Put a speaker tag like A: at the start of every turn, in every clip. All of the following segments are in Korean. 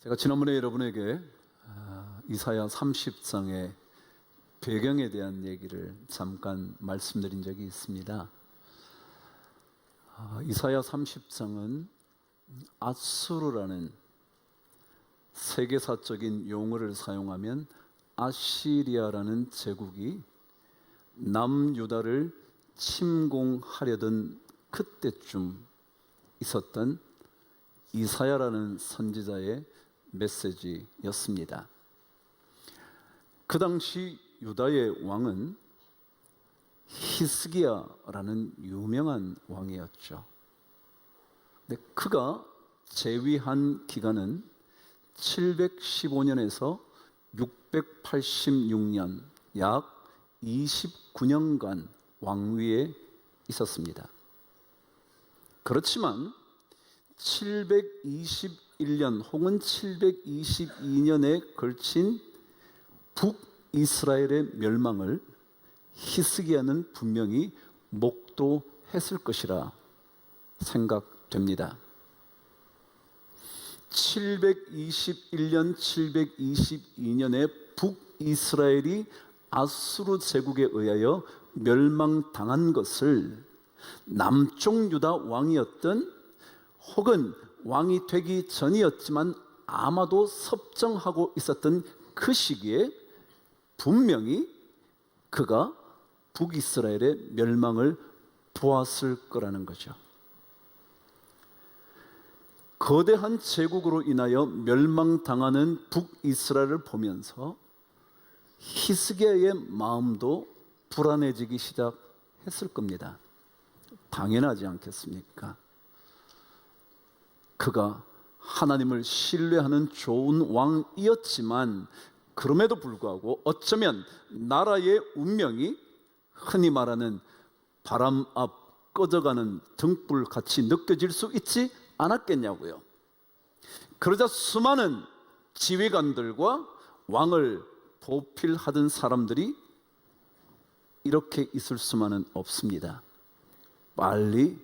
A: 제가 지난번에 여러분에게 이사야 30장의 배경에 대한 얘기를 잠깐 말씀드린 적이 있습니다. 이사야 30장은 아수르라는 세계사적인 용어를 사용하면 아시리아라는 제국이 남유다를 침공하려던 그때쯤 있었던 이사야라는 선지자의 메시지였습니다. 그 당시 유다의 왕은 히스기야라는 유명한 왕이었죠. 근데 그가 재위한 기간은 715년에서 686년, 약 29년간 왕위에 있었습니다. 그렇지만 721년 혹은 722년에 걸친 북이스라엘의 멸망을 히스기야는 분명히 목도했을 것이라 생각됩니다. 721년, 722년에 북이스라엘이 아수르 제국에 의하여 멸망당한 것을 남쪽 유다 왕이었던 혹은 왕이 되기 전이었지만 아마도 섭정하고 있었던 그 시기에 분명히 그가 북이스라엘의 멸망을 보았을 거라는 거죠. 거대한 제국으로 인하여 멸망당하는 북이스라엘을 보면서 히스기야의 마음도 불안해지기 시작했을 겁니다. 당연하지 않겠습니까? 그가 하나님을 신뢰하는 좋은 왕이었지만 그럼에도 불구하고 어쩌면 나라의 운명이 흔히 말하는 바람 앞 꺼져가는 등불같이 느껴질 수 있지 않았겠냐고요. 그러자 수많은 지휘관들과 왕을 보필하던 사람들이 이렇게 있을 수만은 없습니다. 빨리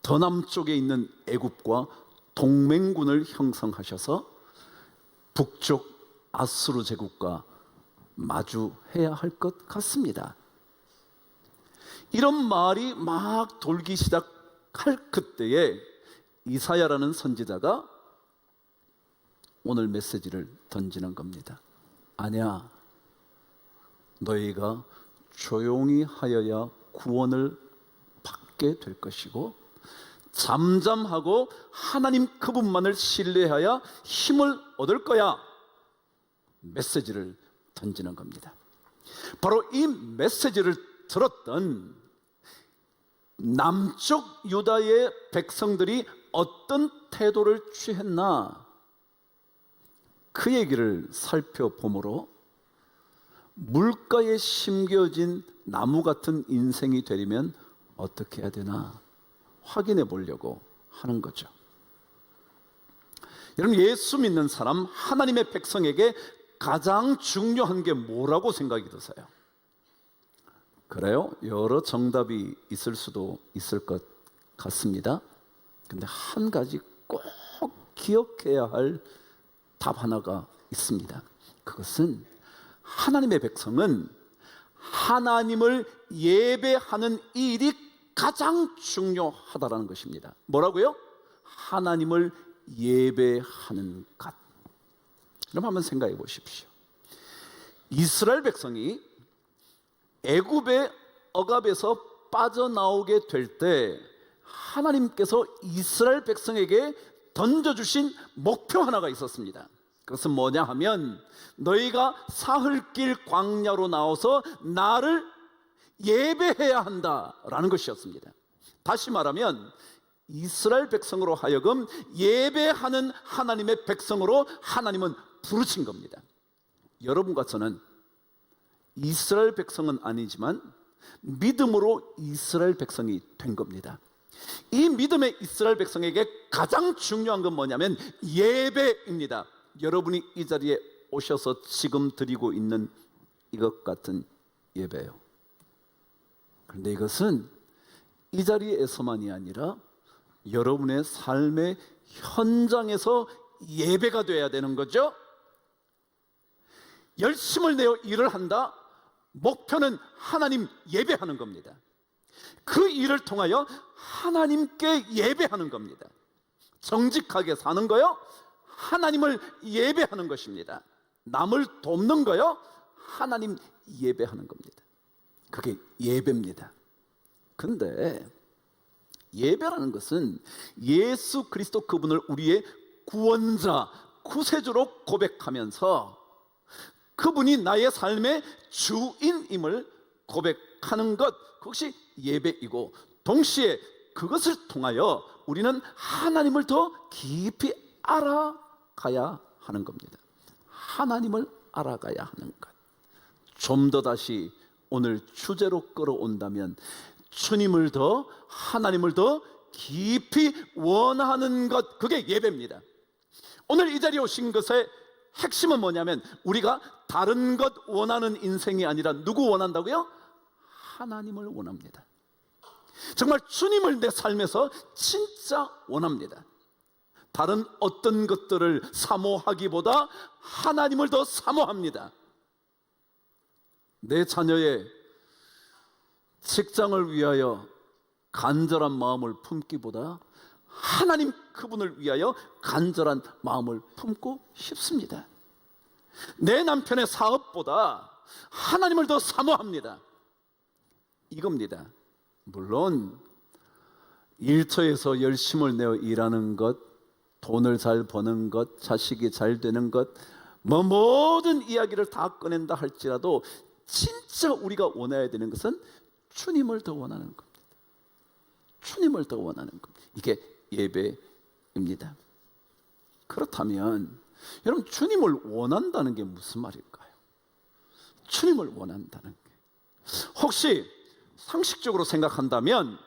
A: 더 남쪽에 있는 애굽과 동맹군을 형성하셔서 북쪽 아수르 제국과 마주해야 할 것 같습니다. 이런 말이 막 돌기 시작할 그때에 이사야라는 선지자가 오늘 메시지를 던지는 겁니다. 아니야, 너희가 조용히 하여야 구원을 받게 될 것이고 잠잠하고 하나님 그분만을 신뢰하여 힘을 얻을 거야. 메시지를 던지는 겁니다. 바로 이 메시지를 들었던 남쪽 유다의 백성들이 어떤 태도를 취했나, 그 얘기를 살펴보므로 물가에 심겨진 나무 같은 인생이 되려면 어떻게 해야 되나 확인해 보려고 하는 거죠. 여러분, 예수 믿는 사람, 하나님의 백성에게 가장 중요한 게 뭐라고 생각이 드세요? 그래요? 여러 정답이 있을 수도 있을 것 같습니다. 근데 한 가지 꼭 기억해야 할 답 하나가 있습니다. 그것은 하나님의 백성은 하나님을 예배하는 일이 가장 중요하다는 것입니다. 뭐라고요? 하나님을 예배하는 것. 그럼 한번 생각해 보십시오. 이스라엘 백성이 애굽의 억압에서 빠져나오게 될 때 하나님께서 이스라엘 백성에게 던져주신 목표 하나가 있었습니다. 그것은 뭐냐 하면 너희가 사흘길 광야로 나와서 나를 예배해야 한다라는 것이었습니다. 다시 말하면 이스라엘 백성으로 하여금 예배하는 하나님의 백성으로 하나님은 부르신 겁니다. 여러분과 저는 이스라엘 백성은 아니지만 믿음으로 이스라엘 백성이 된 겁니다. 이 믿음의 이스라엘 백성에게 가장 중요한 건 뭐냐면 예배입니다. 여러분이 이 자리에 오셔서 지금 드리고 있는 이것 같은 예배요. 그런데 이것은 이 자리에서만이 아니라 여러분의 삶의 현장에서 예배가 돼야 되는 거죠. 열심을 내어 일을 한다. 목표는 하나님 예배하는 겁니다. 그 일을 통하여 하나님께 예배하는 겁니다. 정직하게 사는 거요, 하나님을 예배하는 것입니다. 남을 돕는 거요, 하나님 예배하는 겁니다. 그게 예배입니다. 근데 예배라는 것은 예수 그리스도 그분을 우리의 구원자, 구세주로 고백하면서 그분이 나의 삶의 주인임을 고백하는 것, 그것이 예배이고, 동시에 그것을 통하여 우리는 하나님을 더 깊이 알아가야 하는 겁니다. 하나님을 알아가야 하는 것. 좀 더 다시 오늘 주제로 끌어온다면 주님을 더, 하나님을 더 깊이 원하는 것, 그게 예배입니다. 오늘 이 자리에 오신 것의 핵심은 뭐냐면, 우리가 다른 것 원하는 인생이 아니라 누구 원한다고요? 하나님을 원합니다. 정말 주님을 내 삶에서 진짜 원합니다. 다른 어떤 것들을 사모하기보다 하나님을 더 사모합니다. 내 자녀의 직장을 위하여 간절한 마음을 품기보다 하나님 그분을 위하여 간절한 마음을 품고 싶습니다. 내 남편의 사업보다 하나님을 더 사모합니다. 이겁니다. 물론 일터에서 열심을 내어 일하는 것, 돈을 잘 버는 것, 자식이 잘 되는 것, 모든 이야기를 다 꺼낸다 할지라도 진짜 우리가 원해야 되는 것은 주님을 더 원하는 겁니다. 주님을 더 원하는 겁니다. 이게 예배입니다. 그렇다면 여러분, 주님을 원한다는 게 무슨 말일까요? 주님을 원한다는 게, 혹시 상식적으로 생각한다면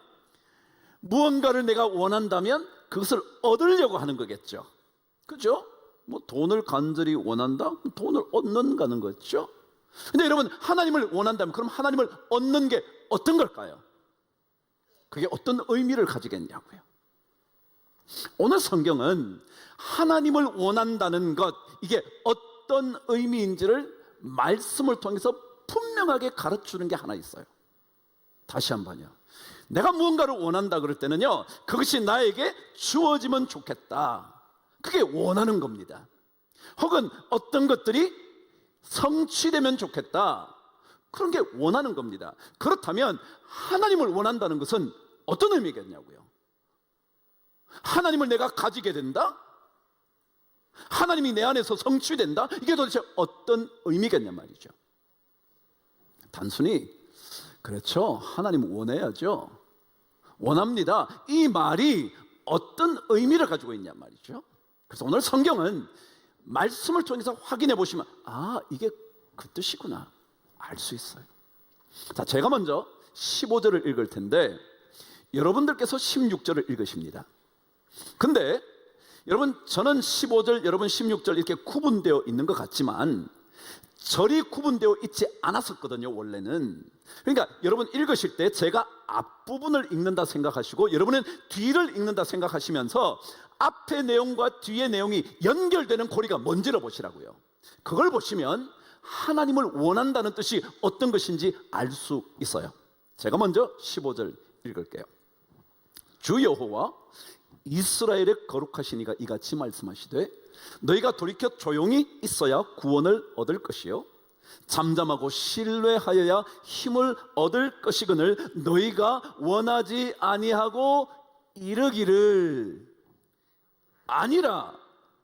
A: 무언가를 내가 원한다면 그것을 얻으려고 하는 거겠죠. 그죠? 뭐 돈을 간절히 원한다? 돈을 얻는 가는 거죠. 근데 여러분, 하나님을 원한다면 그럼 하나님을 얻는 게 어떤 걸까요? 그게 어떤 의미를 가지겠냐고요. 오늘 성경은 하나님을 원한다는 것, 이게 어떤 의미인지를 말씀을 통해서 분명하게 가르치는 게 하나 있어요. 다시 한번요. 내가 무언가를 원한다 그럴 때는요, 그것이 나에게 주어지면 좋겠다, 그게 원하는 겁니다. 혹은 어떤 것들이 성취되면 좋겠다, 그런 게 원하는 겁니다. 그렇다면 하나님을 원한다는 것은 어떤 의미겠냐고요. 하나님을 내가 가지게 된다? 하나님이 내 안에서 성취된다? 이게 도대체 어떤 의미겠냐 말이죠. 단순히 그렇죠, 하나님 원해야죠, 원합니다, 이 말이 어떤 의미를 가지고 있냐 말이죠. 그래서 오늘 성경은 말씀을 통해서 확인해 보시면, 아, 이게 그 뜻이구나 알 수 있어요. 자, 제가 먼저 15절을 읽을 텐데 여러분들께서 16절을 읽으십니다. 근데 여러분, 저는 15절, 여러분 16절 이렇게 구분되어 있는 것 같지만 절이 구분되어 있지 않았었거든요, 원래는. 그러니까 여러분 읽으실 때 제가 앞부분을 읽는다 생각하시고 여러분은 뒤를 읽는다 생각하시면서 앞의 내용과 뒤의 내용이 연결되는 고리가 뭔지를 보시라고요. 그걸 보시면 하나님을 원한다는 뜻이 어떤 것인지 알 수 있어요. 제가 먼저 15절 읽을게요. 주 여호와 이스라엘의 거룩하신 이가 이같이 말씀하시되, 너희가 돌이켜 조용히 있어야 구원을 얻을 것이요 잠잠하고 신뢰하여야 힘을 얻을 것이거늘 너희가 원하지 아니하고 이르기를, 아니라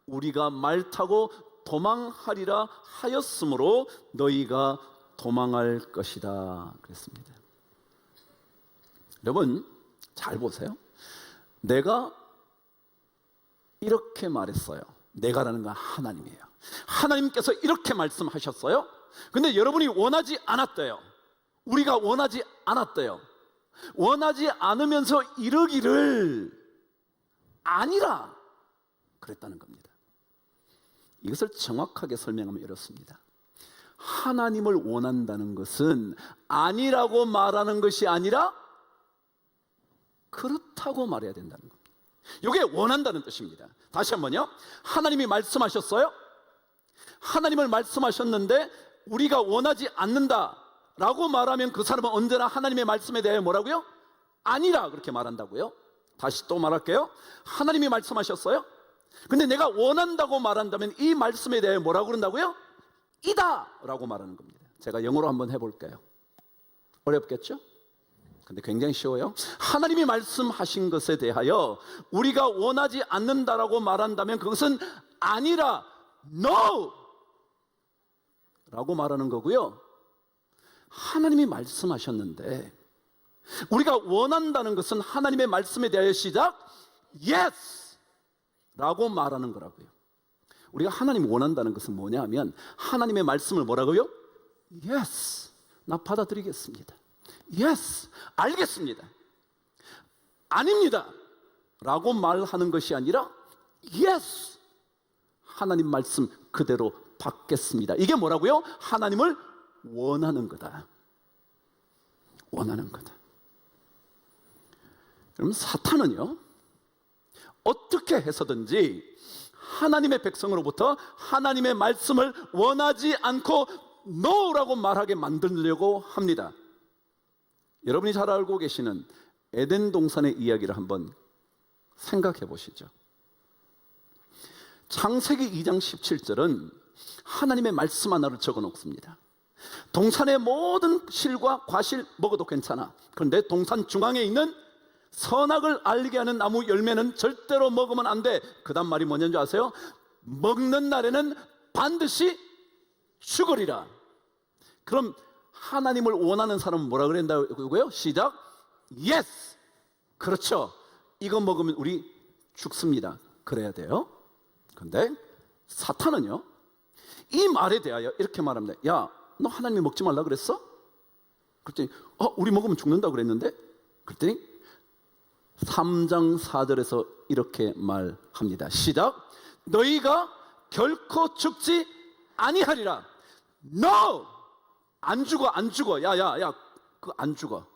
A: 우리가 말 타고 도망하리라 하였으므로 너희가 도망할 것이다 그랬습니다. 여러분 잘 보세요. 내가 이렇게 말했어요. 내가라는 건 하나님이에요. 하나님께서 이렇게 말씀하셨어요. 근데 여러분이 원하지 않았대요. 우리가 원하지 않았대요. 원하지 않으면서 이르기를 아니라 그랬다는 겁니다. 이것을 정확하게 설명하면 이렇습니다. 하나님을 원한다는 것은 아니라고 말하는 것이 아니라 그렇다고 말해야 된다는 겁니다. 이게 원한다는 뜻입니다. 다시 한번요. 하나님이 말씀하셨어요. 하나님을 말씀하셨는데 우리가 원하지 않는다라고 말하면 그 사람은 언제나 하나님의 말씀에 대해 뭐라고요? 아니라 그렇게 말한다고요. 다시 또 말할게요. 하나님이 말씀하셨어요. 근데 내가 원한다고 말한다면 이 말씀에 대해 뭐라고 그런다고요? 이다 라고 말하는 겁니다. 제가 영어로 한번 해볼게요. 어렵겠죠? 근데 굉장히 쉬워요. 하나님이 말씀하신 것에 대하여 우리가 원하지 않는다라고 말한다면 그것은 아니라 no 라고 말하는 거고요. 하나님이 말씀하셨는데 우리가 원한다는 것은 하나님의 말씀에 대하여 시작 yes 라고 말하는 거라고요. 우리가 하나님 원한다는 것은 뭐냐 하면 하나님의 말씀을 뭐라고요? yes, 나 받아들이겠습니다. yes, 알겠습니다. 아닙니다 라고 말하는 것이 아니라 yes, 하나님 말씀 그대로 받겠습니다. 이게 뭐라고요? 하나님을 원하는 거다. 원하는 거다. 그럼 사탄은요, 어떻게 해서든지 하나님의 백성으로부터 하나님의 말씀을 원하지 않고 no라고 말하게 만들려고 합니다. 여러분이 잘 알고 계시는 에덴 동산의 이야기를 한번 생각해 보시죠. 창세기 2장 17절은 하나님의 말씀 하나를 적어 놓습니다. 동산의 모든 실과 과실 먹어도 괜찮아. 그런데 동산 중앙에 있는 선악을 알게 하는 나무 열매는 절대로 먹으면 안 돼. 그 다음 말이 뭐냐는 줄 아세요? 먹는 날에는 반드시 죽으리라. 그럼 하나님을 원하는 사람은 뭐라 그랬다고요? 시작. yes. 그렇죠. 이거 먹으면 우리 죽습니다. 그래야 돼요. 그런데 사탄은요, 이 말에 대하여 이렇게 말합니다. 야, 너 하나님이 먹지 말라 그랬어? 그랬더니 우리 먹으면 죽는다 그랬는데? 그랬더니 3장 4절에서 이렇게 말합니다. 시작. 너희가 결코 죽지 아니하리라. No! 안 죽어, 안 죽어. 야, 그거 안 죽어.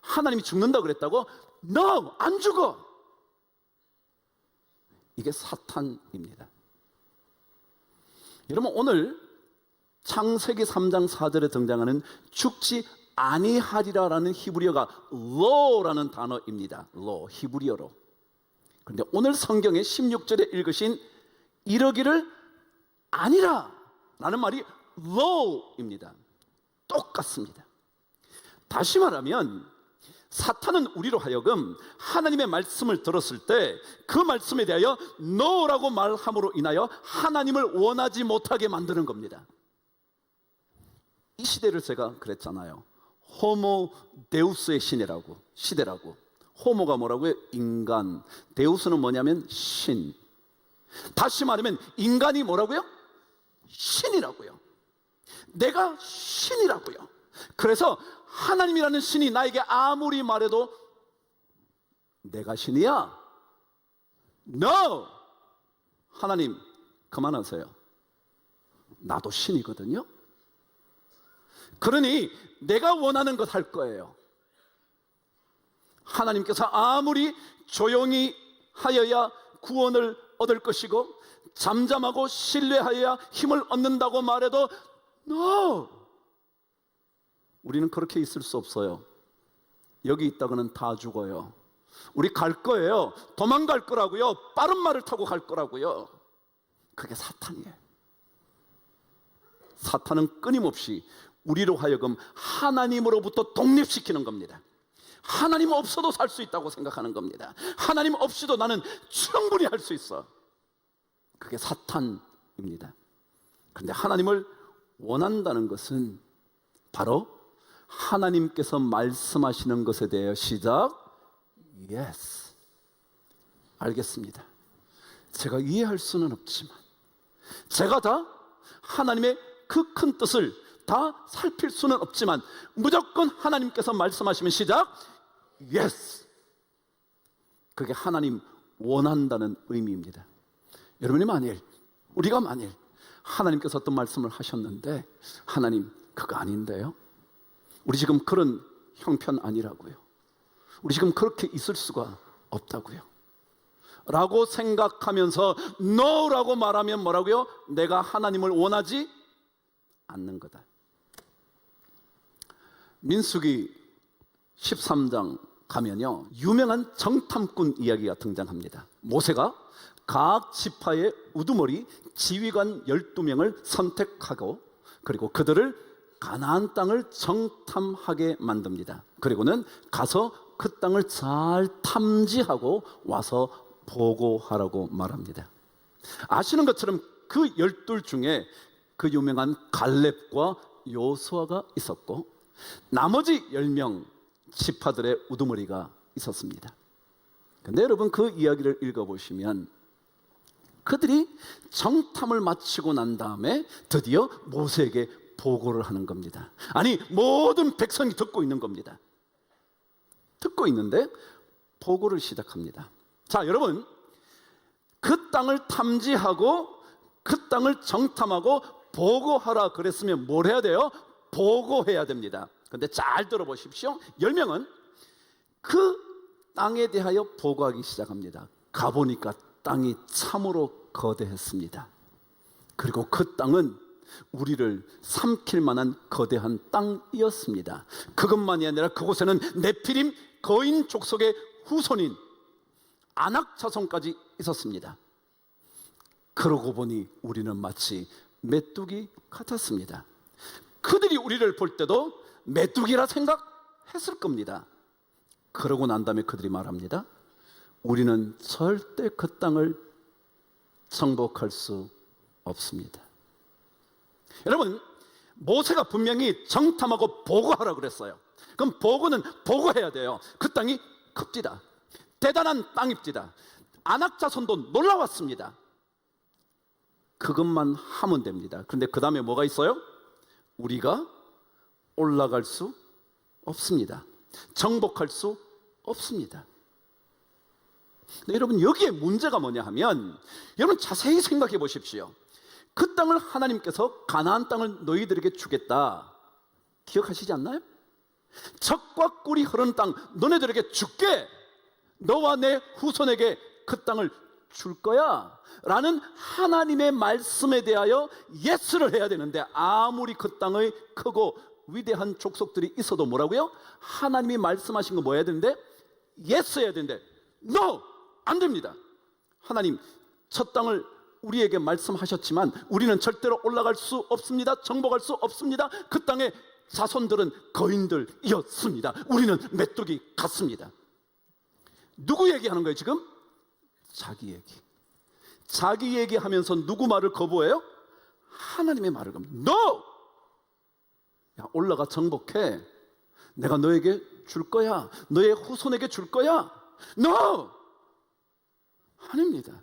A: 하나님이 죽는다 그랬다고? No! 안 죽어. 이게 사탄입니다. 여러분, 오늘 창세기 3장 4절에 등장하는 죽지 아니하리라라는 히브리어가 law라는 단어입니다. law, 히브리어로. 그런데 오늘 성경의 16절에 읽으신 이러기를 아니라 라는 말이 law입니다. 똑같습니다. 다시 말하면 사탄은 우리로 하여금 하나님의 말씀을 들었을 때 그 말씀에 대하여 no라고 말함으로 인하여 하나님을 원하지 못하게 만드는 겁니다. 이 시대를 제가 그랬잖아요. 호모 데우스의 시대라고. 호모가 뭐라고요? 인간. 데우스는 뭐냐면 신. 다시 말하면 인간이 뭐라고요? 신이라고요. 내가 신이라고요. 그래서 하나님이라는 신이 나에게 아무리 말해도 내가 신이야? No! 하나님 그만하세요. 나도 신이거든요. 그러니 내가 원하는 것 할 거예요. 하나님께서 아무리 조용히 하여야 구원을 얻을 것이고 잠잠하고 신뢰하여야 힘을 얻는다고 말해도 No! 우리는 그렇게 있을 수 없어요. 여기 있다가는 다 죽어요. 우리 갈 거예요. 도망갈 거라고요. 빠른 말을 타고 갈 거라고요. 그게 사탄이에요. 사탄은 끊임없이 우리로 하여금 하나님으로부터 독립시키는 겁니다. 하나님 없어도 살 수 있다고 생각하는 겁니다. 하나님 없이도 나는 충분히 할 수 있어. 그게 사탄입니다. 그런데 하나님을 원한다는 것은 바로 하나님께서 말씀하시는 것에 대해 시작 yes, 알겠습니다. 제가 이해할 수는 없지만 제가 다 하나님의 그 큰 뜻을 다 살필 수는 없지만 무조건 하나님께서 말씀하시면 시작 yes, 그게 하나님 원한다는 의미입니다. 여러분이 우리가 만일 하나님께서 어떤 말씀을 하셨는데 하나님 그거 아닌데요, 우리 지금 그런 형편 아니라고요, 우리 지금 그렇게 있을 수가 없다고요. 라고 생각하면서 no라고 말하면 뭐라고요? 내가 하나님을 원하지 않는 거다. 민수기 13장 가면요, 유명한 정탐꾼 이야기가 등장합니다. 모세가 각 지파의 우두머리 지휘관 12명을 선택하고 그리고 그들을 가나안 땅을 정탐하게 만듭니다. 그리고는 가서 그 땅을 잘 탐지하고 와서 보고하라고 말합니다. 아시는 것처럼 그 12 중에 그 유명한 갈렙과 요수아가 있었고 나머지 10명 지파들의 우두머리가 있었습니다. 근데 여러분, 그 이야기를 읽어보시면 그들이 정탐을 마치고 난 다음에 드디어 모세에게 보고를 하는 겁니다. 아니, 모든 백성이 듣고 있는 겁니다. 듣고 있는데 보고를 시작합니다. 자, 여러분, 그 땅을 탐지하고 그 땅을 정탐하고 보고하라 그랬으면 뭘 해야 돼요? 보고해야 됩니다. 근데 잘 들어보십시오. 10명은 그 땅에 대하여 보고하기 시작합니다. 가보니까 땅이 참으로 거대했습니다. 그리고 그 땅은 우리를 삼킬 만한 거대한 땅이었습니다. 그것만이 아니라 그곳에는 네피림 거인 족속의 후손인 아낙 자손까지 있었습니다. 그러고 보니 우리는 마치 메뚜기 같았습니다. 그들이 우리를 볼 때도 메뚜기라 생각했을 겁니다. 그러고 난 다음에 그들이 말합니다. 우리는 절대 그 땅을 정복할 수 없습니다. 여러분, 모세가 분명히 정탐하고 보고하라 그랬어요. 그럼 보고는 보고해야 돼요. 그 땅이 큽디다. 대단한 땅입디다. 아낙 자손도 놀라웠습니다. 그것만 하면 됩니다. 그런데 그 다음에 뭐가 있어요? 우리가 올라갈 수 없습니다. 정복할 수 없습니다. 근데 여러분, 여기에 문제가 뭐냐 하면, 여러분 자세히 생각해 보십시오. 그 땅을 하나님께서 가나안 땅을 너희들에게 주겠다 기억하시지 않나요? 젖과 꿀이 흐르는 땅 너네들에게 줄게, 너와 내 후손에게 그 땅을 줄 거야 라는 하나님의 말씀에 대하여 예스를 해야 되는데, 아무리 그 땅의 크고 위대한 족속들이 있어도 뭐라고요? 하나님이 말씀하신 거 뭐 해야 되는데? 예스 해야 되는데, no! 안 됩니다. 하나님, 첫 땅을 우리에게 말씀하셨지만 우리는 절대로 올라갈 수 없습니다. 정복할 수 없습니다. 그 땅의 자손들은 거인들이었습니다. 우리는 메뚜기 같습니다. 누구 얘기하는 거예요 지금? 자기 얘기. 자기 얘기하면서 누구 말을 거부해요? 하나님의 말을 거부해요. No! 야, 올라가 정복해. 내가 너에게 줄 거야. 너의 후손에게 줄 거야. No! 아닙니다.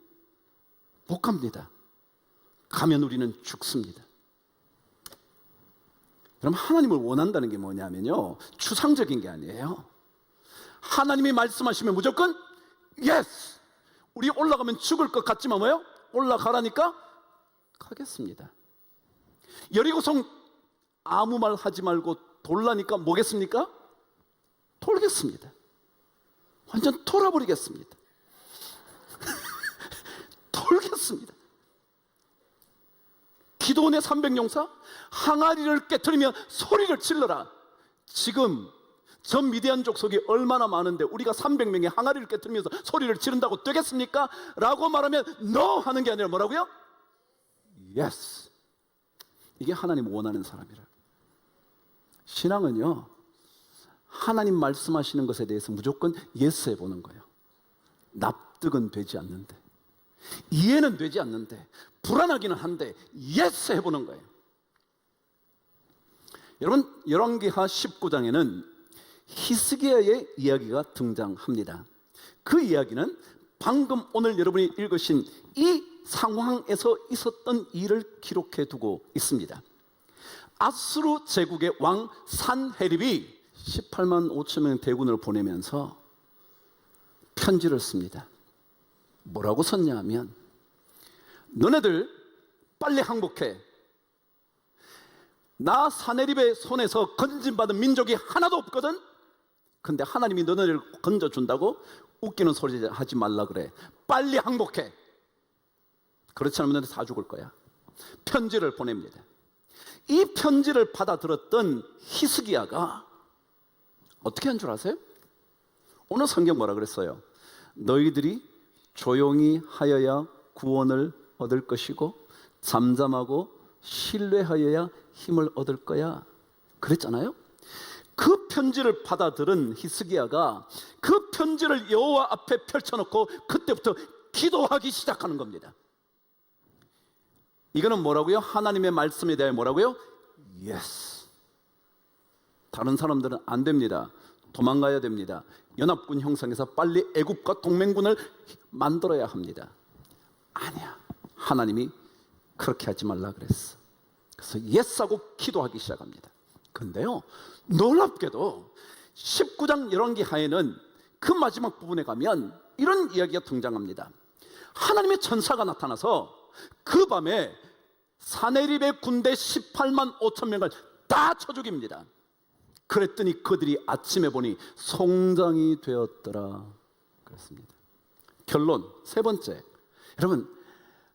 A: 못 갑니다. 가면 우리는 죽습니다. 그럼 하나님을 원한다는 게 뭐냐면요, 추상적인 게 아니에요. 하나님이 말씀하시면 무조건 yes! 우리 올라가면 죽을 것 같지만 뭐예요? 올라가라니까 가겠습니다. 여리고성 아무 말 하지 말고 돌라니까 뭐겠습니까? 돌겠습니다. 완전 돌아버리겠습니다. 돌겠습니다. 기도원의 300용사 항아리를 깨트리며 소리를 질러라. 지금 전 미디안 족속이 얼마나 많은데 우리가 300명의 항아리를 깨트리면서 소리를 지른다고 되겠습니까? 라고 말하면 no 하는 게 아니라 뭐라고요? yes. 이게 하나님 원하는 사람이라. 신앙은요, 하나님 말씀하시는 것에 대해서 무조건 yes 해보는 거예요. 납득은 되지 않는데, 이해는 되지 않는데, 불안하기는 한데 yes 해보는 거예요. 여러분, 열왕기하 19장에는 히스기야의 이야기가 등장합니다. 그 이야기는 방금 오늘 여러분이 읽으신 이 상황에서 있었던 일을 기록해 두고 있습니다. 아수르 제국의 왕 산헤립이 18만 5천 명 대군을 보내면서 편지를 씁니다. 뭐라고 썼냐 하면, 너네들 빨리 항복해. 나 산헤립의 손에서 건진받은 민족이 하나도 없거든. 근데 하나님이 너네를 건져준다고 웃기는 소리 하지 말라 그래. 빨리 항복해. 그렇지 않으면 너네 다 죽을 거야. 편지를 보냅니다. 이 편지를 받아들었던 히스기야가 어떻게 한 줄 아세요? 오늘 성경 뭐라 그랬어요? 너희들이 조용히 하여야 구원을 얻을 것이고 잠잠하고 신뢰하여야 힘을 얻을 거야. 그랬잖아요. 그 편지를 받아들은 히스기야가 그 편지를 여호와 앞에 펼쳐놓고 그때부터 기도하기 시작하는 겁니다. 이거는 뭐라고요? 하나님의 말씀에 대해 뭐라고요? Yes. 다른 사람들은 안 됩니다. 도망가야 됩니다. 연합군 형성해서 빨리 애국과 동맹군을 만들어야 합니다. 아니야. 하나님이 그렇게 하지 말라 그랬어. 그래서 예스하고 기도하기 시작합니다. 근데요, 놀랍게도 19장 열왕기 하에는 그 마지막 부분에 가면 이런 이야기가 등장합니다. 하나님의 천사가 나타나서 그 밤에 사네립의 군대 18만 5천 명을 다 쳐 죽입니다. 그랬더니 그들이 아침에 보니 송장이 되었더라 그랬습니다. 결론 세 번째, 여러분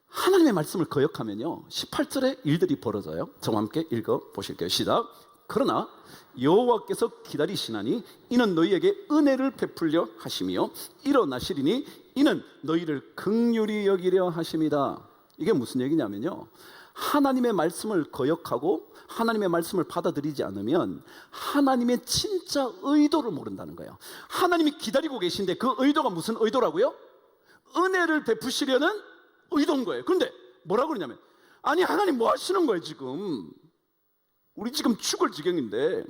A: 하나님의 말씀을 거역하면요 18절에 일들이 벌어져요. 저와 함께 읽어보실게요. 시작. 그러나 여호와께서 기다리시나니 이는 너희에게 은혜를 베풀려 하심이요 일어나시리니 이는 너희를 긍휼히 여기려 하심이다. 이게 무슨 얘기냐면요, 하나님의 말씀을 거역하고 하나님의 말씀을 받아들이지 않으면 하나님의 진짜 의도를 모른다는 거예요. 하나님이 기다리고 계신데 그 의도가 무슨 의도라고요? 은혜를 베푸시려는 의도인 거예요. 그런데 뭐라고 그러냐면, 아니 하나님 뭐 하시는 거예요 지금? 우리 지금 죽을 지경인데,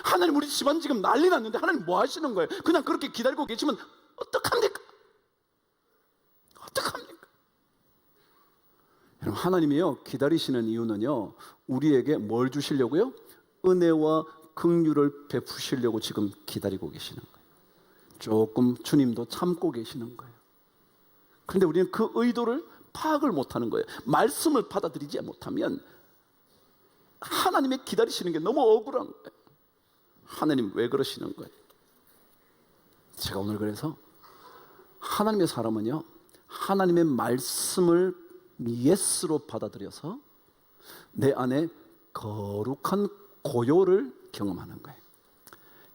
A: 하나님 우리 집안 지금 난리 났는데 하나님 뭐 하시는 거예요? 그냥 그렇게 기다리고 계시면 어떡합니까? 어떡합니까? 여러분, 하나님이요 기다리시는 이유는요 우리에게 뭘 주시려고요? 은혜와 긍휼을 베푸시려고 지금 기다리고 계시는 거예요. 조금 주님도 참고 계시는 거예요. 그런데 우리는 그 의도를 파악을 못하는 거예요. 말씀을 받아들이지 못하면 하나님의 기다리시는 게 너무 억울한 거예요. 하나님 왜 그러시는 거예요? 제가 오늘 그래서 하나님의 사람은요 하나님의 말씀을 예스로 받아들여서 내 안에 거룩한 고요를 경험하는 거예요.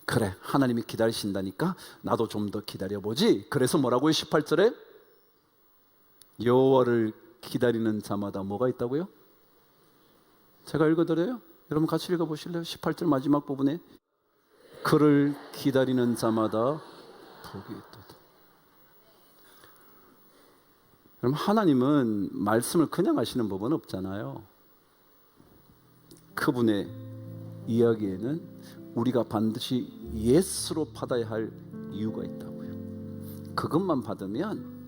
A: 그래, 하나님이 기다리신다니까 나도 좀 더 기다려보지. 그래서 뭐라고요? 18절에 여호와를 기다리는 자마다 뭐가 있다고요? 제가 읽어드려요. 여러분 같이 읽어보실래요? 18절 마지막 부분에 그를 기다리는 자마다 복이 있도다. 여러분, 하나님은 말씀을 그냥 하시는 법은 없잖아요. 그분의 이야기에는 우리가 반드시 예스로 받아야 할 이유가 있다고요. 그것만 받으면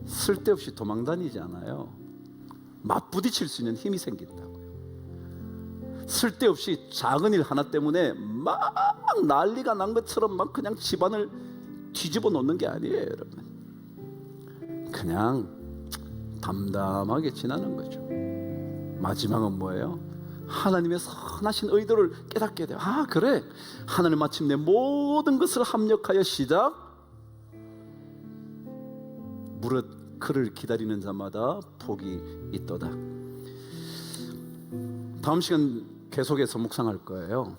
A: 쓸데없이 도망다니지 않아요. 맞부딪힐 수 있는 힘이 생긴다고요. 쓸데없이 작은 일 하나 때문에 막 난리가 난 것처럼 막 그냥 집안을 뒤집어 놓는 게 아니에요, 여러분. 그냥 담담하게 지나는 거죠. 마지막은 뭐예요? 하나님의 선하신 의도를 깨닫게 돼요. 아 그래, 하나님 마침내 모든 것을 합력하여 시작. 무릇 그를 기다리는 자마다 복이 있도다. 다음 시간 계속해서 묵상할 거예요.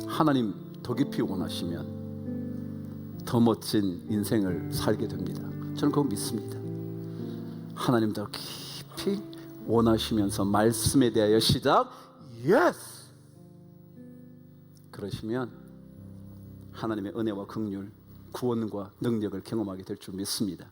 A: 하나님 더 깊이 원하시면 더 멋진 인생을 살게 됩니다. 저는 그거 믿습니다. 하나님 더 깊이 원하시면서 말씀에 대하여 시작 예스 그러시면 하나님의 은혜와 긍휼, 구원과 능력을 경험하게 될 줄 믿습니다.